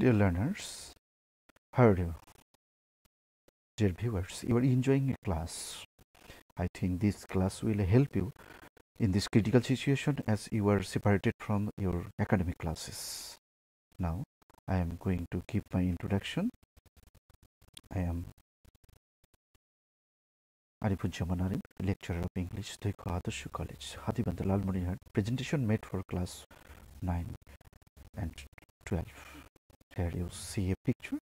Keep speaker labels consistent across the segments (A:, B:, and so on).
A: Dear learners, how are you? Dear viewers, you are enjoying a class. I think this class will help you in this critical situation as you are separated from your academic classes. Now, I am going to give my introduction. I am Arifujjaman Arif, lecturer of English, Doiko Adarsh College, Hatibanda Lalmonihat. Presentation made for class 9 and 12. Here you see a picture.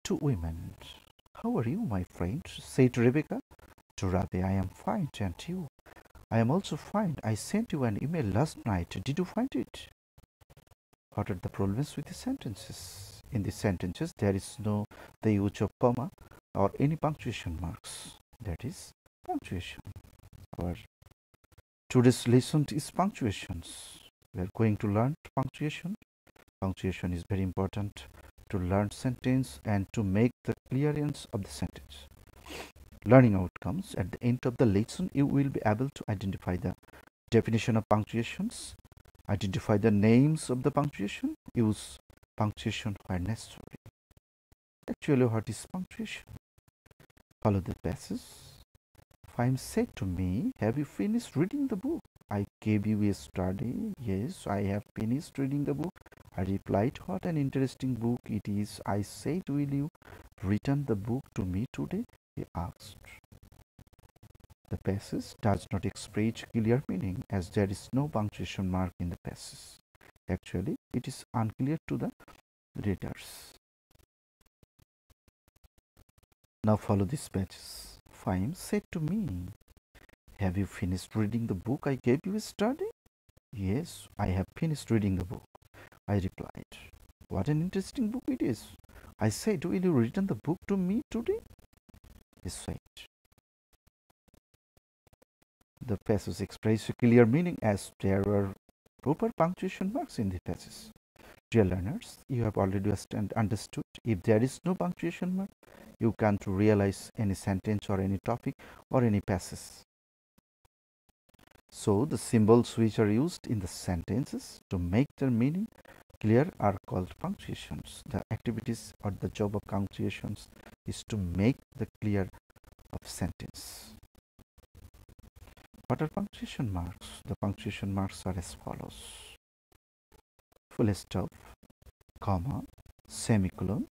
A: Two women. How are you, my friend? Said Rebecca. To Ravi, I am fine, and you? I am also fine. I sent you an email last night. Did you find it? What are the problems with the sentences? In the sentences, there is no the use of comma or any punctuation marks. That is punctuation. Our today's lesson is punctuations. We are going to learn punctuation. Punctuation is very important to learn sentence and to make the clearance of the sentence. Learning outcomes. At the end of the lesson, you will be able to identify the definition of punctuations, identify the names of the punctuation, use punctuation where necessary. Actually, what is punctuation? Follow the passage. Fime said to me, have you finished reading the book? I gave you yesterday. Yes, I have finished reading the book. I replied, what an interesting book it is. I said, will you return the book to me today? He asked. The passage does not express clear meaning as there is no punctuation mark in the passage. Actually, it is unclear to the readers. Now follow this passage. Fime said to me, have you finished reading the book I gave you yesterday? Yes, I have finished reading the book. I replied, what an interesting book it is. I said, will you return the book to me today? He said. The passage expresses a clear meaning as there are proper punctuation marks in the passage. Dear learners, you have already understood if there is no punctuation mark, you can't realize any sentence or any topic or any passage. So the symbols which are used in the sentences to make their meaning clear are called punctuations. The activities or the job of punctuations is to make the clear of sentence. What are punctuation marks? The punctuation marks are as follows: full stop, comma, semicolon,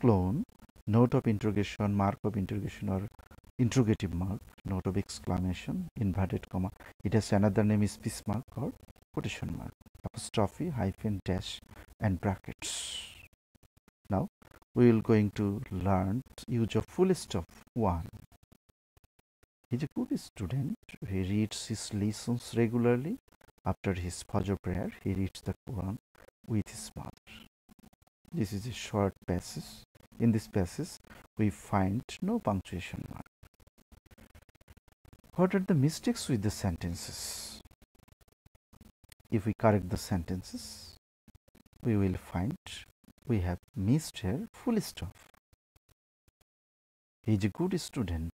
A: clone, note of interrogation, mark of interrogation or interrogative mark, note of exclamation, inverted comma. It has another name is space mark or quotation mark, apostrophe, hyphen, dash and brackets. Now we will going to learn use of full stop. 1. He is a good student. He reads his lessons regularly. After his Fajr prayer, he reads the Quran with his mother. This is a short passage. In this passage, we find no punctuation mark. What are the mistakes with the sentences? If we correct the sentences, we will find we have missed here full stop. He is a good student.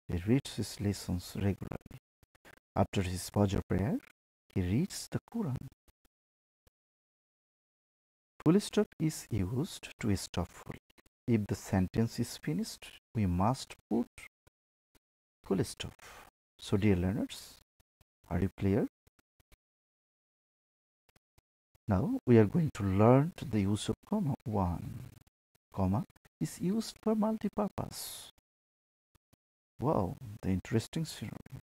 A: He reads his lessons regularly. After his Fajr prayer, he reads the Quran. Full stop is used to stop full. If the sentence is finished, we must put full stop. So dear learners, are you clear? Now we are going to learn the use of comma. 1. Comma is used for multi-purpose. Wow, the interesting scenery.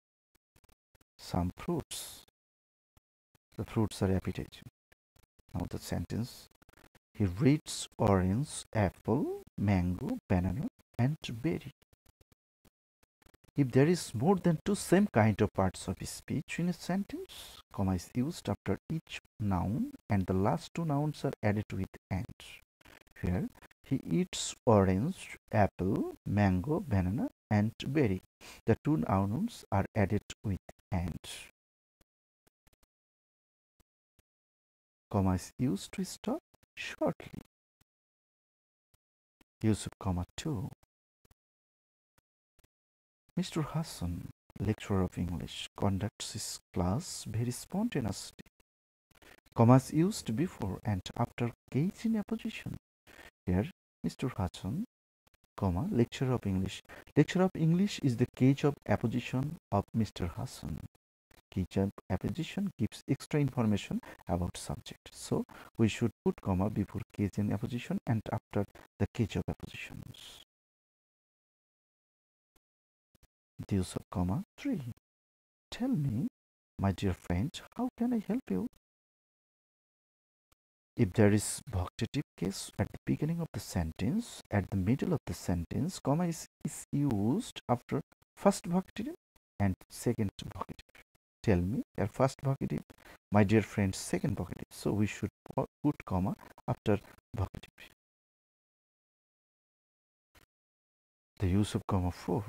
A: Some fruits. The fruits are appetizing. Now the sentence. He reads orange, apple, mango, banana and berry. If there is more than 2 same kind of parts of speech in a sentence, comma is used after each noun and the last 2 nouns are added with and. Here, he eats orange, apple, mango, banana and berry. The 2 nouns are added with and. Comma is used to stop shortly. Use of comma 2. Mr. Hassan, lecturer of English, conducts his class very spontaneously. Commas used before and after gauging a position. Here, Mr. Hudson, comma, lecture of English. Lecture of English is the cage of apposition of Mr. Hudson. Cage of apposition gives extra information about subject. So we should put comma before cage in apposition and after the cage of appositions. The use of comma 3. Tell me, my dear friend, how can I help you? If there is vocative case at the beginning of the sentence, at the middle of the sentence, comma is used after first vocative and second vocative. Tell me, your first vocative, my dear friend, second vocative. So we should put comma after vocative. The use of comma 4.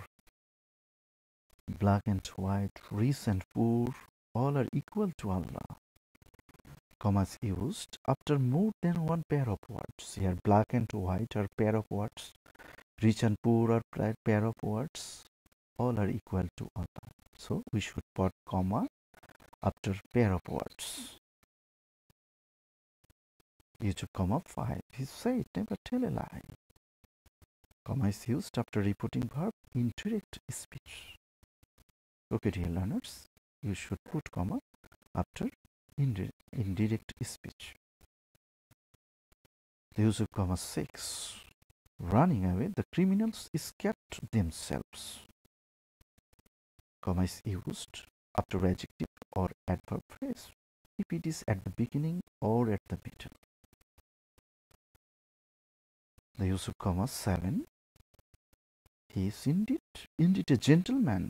A: Black and white, rich and poor, all are equal to Allah. Comma is used after more than one pair of words. Here, black and white are pair of words. Rich and poor are pair of words. All are equal to Allah. So we should put comma after pair of words. Use of comma 5. He said, never tell a lie. Comma is used after repeating verb in direct speech. Okay, dear learners, you should put comma after indirect speech. The use of comma 6. Running away, the criminals escaped themselves. Comma is used after adjective or adverb phrase if it is at the beginning or at the middle. The use of comma 7. He is indeed a gentleman.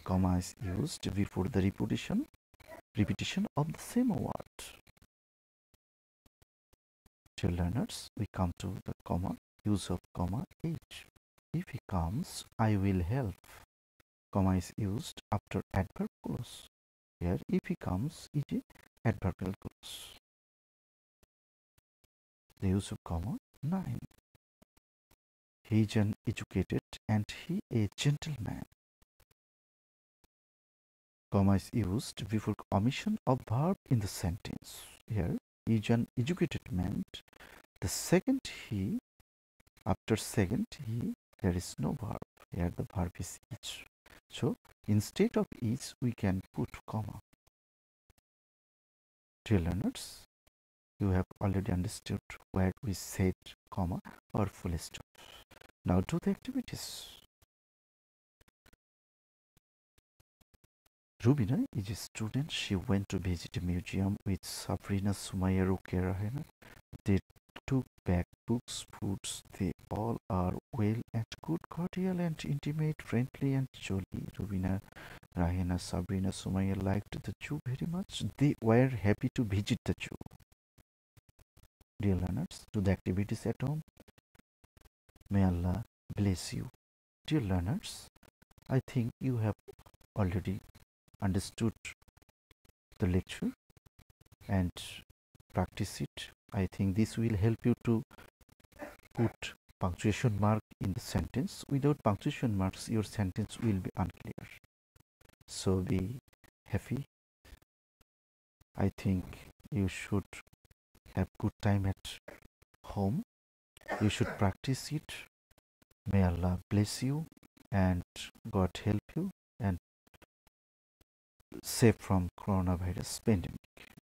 A: Comma is used before the repetition of the same word. Dear learners, we come to the comma, use of comma 8. If he comes, I will help. Comma is used after adverb clause. Here, if he comes, is a adverbial clause. The use of comma 9. He is an educated and he a gentleman. Comma is used before omission of verb in the sentence. Here, he is an educated man. The second he, after second he, there is no verb. Here the verb is is. So instead of is, we can put comma. Dear learners, you have already understood where we said comma or full stop. Now do the activities. Rubina is a student. She went to visit a museum with Sabrina, Sumaya, Rukia, Rahena. They took back books, foods. They all are well and good, cordial and intimate, friendly and jolly. Rubina, Rahena, Sabrina, Sumaya liked the zoo very much. They were happy to visit the zoo. Dear learners, do the activities at home. May Allah bless you. Dear learners, I think you have already understood the lecture and practice it. I think this will help you to put punctuation mark in the sentence. Without punctuation marks, your sentence will be unclear. So be happy. I think you should have good time at home. You should practice it. May Allah bless you and God help you and save from coronavirus pandemic.